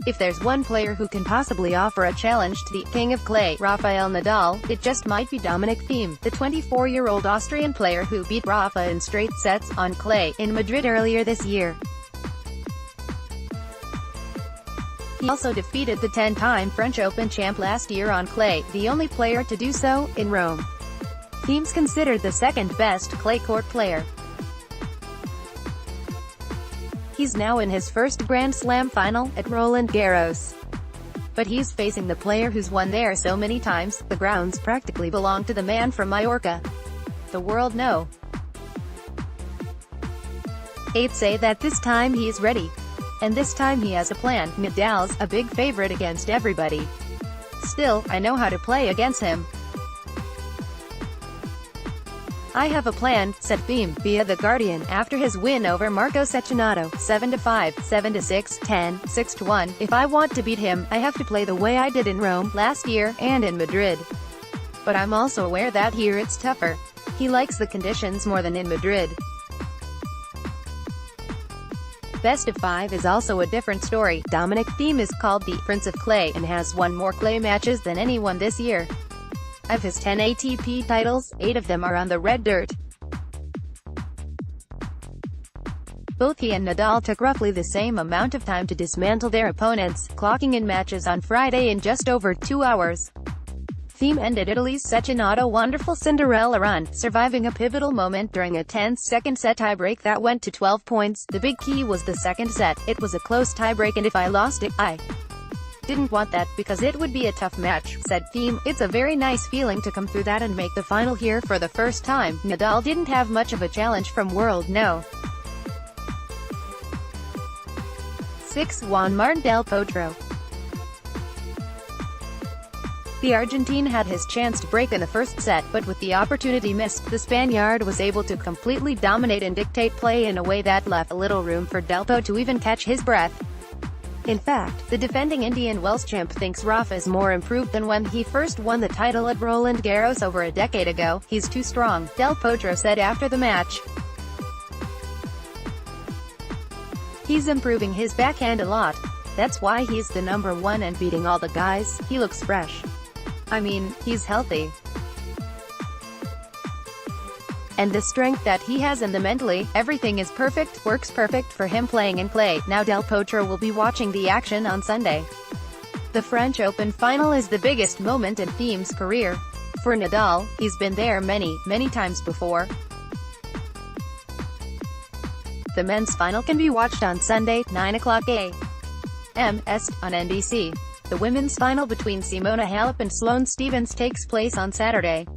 If there's one player who can possibly offer a challenge to the King of Clay, Rafael Nadal, it just might be Dominic Thiem, the 24-year-old Austrian player who beat Rafa in straight sets on clay in Madrid earlier this year. He also defeated the 10-time French Open champ last year on clay, the only player to do so, in Rome. Thiem's considered the second-best clay court player. He's now in his first Grand Slam final, at Roland Garros. But he's facing the player who's won there so many times, the grounds practically belong to the man from Mallorca. The world know. Eights say that this time he's ready. And this time he has a plan. Nadal's a big favorite against everybody. Still, I know how to play against him. I have a plan, said Thiem, via The Guardian, after his win over Marco Cecchinato, 7-5, 7-6, 10, 6-1. If I want to beat him, I have to play the way I did in Rome, last year, and in Madrid. But I'm also aware that here it's tougher. He likes the conditions more than in Madrid. Best of 5 is also a different story. Dominic Thiem is called the Prince of Clay, and has won more clay matches than anyone this year. Of his 10 ATP titles, 8 of them are on the red dirt. Both he and Nadal took roughly the same amount of time to dismantle their opponents, clocking in matches on Friday in just over 2 hours. Thiem ended Italy's Cecchinato wonderful Cinderella run, surviving a pivotal moment during a tense second-set tiebreak that went to 12 points. The big key was the second set. It was a close tiebreak, and if I lost it, I didn't want that, because it would be a tough match, said Thiem. It's a very nice feeling to come through that and make the final here for the first time. Nadal didn't have much of a challenge from world no. 6. Juan Martín del Potro. The Argentine had his chance to break in the first set, but with the opportunity missed, the Spaniard was able to completely dominate and dictate play in a way that left little room for Del Potro to even catch his breath. In fact, the defending Indian Wells champ thinks Rafa is more improved than when he first won the title at Roland Garros over a decade ago. He's too strong, Del Potro said after the match. He's improving his backhand a lot. That's why he's the number one and beating all the guys. He looks fresh. I mean, he's healthy. And the strength that he has and the mentally, everything is perfect, works perfect for him playing in clay. Now Del Potro will be watching the action on Sunday. The French Open final is the biggest moment in Thiem's career. For Nadal, he's been there many times before. The men's final can be watched on Sunday, 9 o'clock a.m. Est, on NBC. The women's final between Simona Halep and Sloane Stephens takes place on Saturday.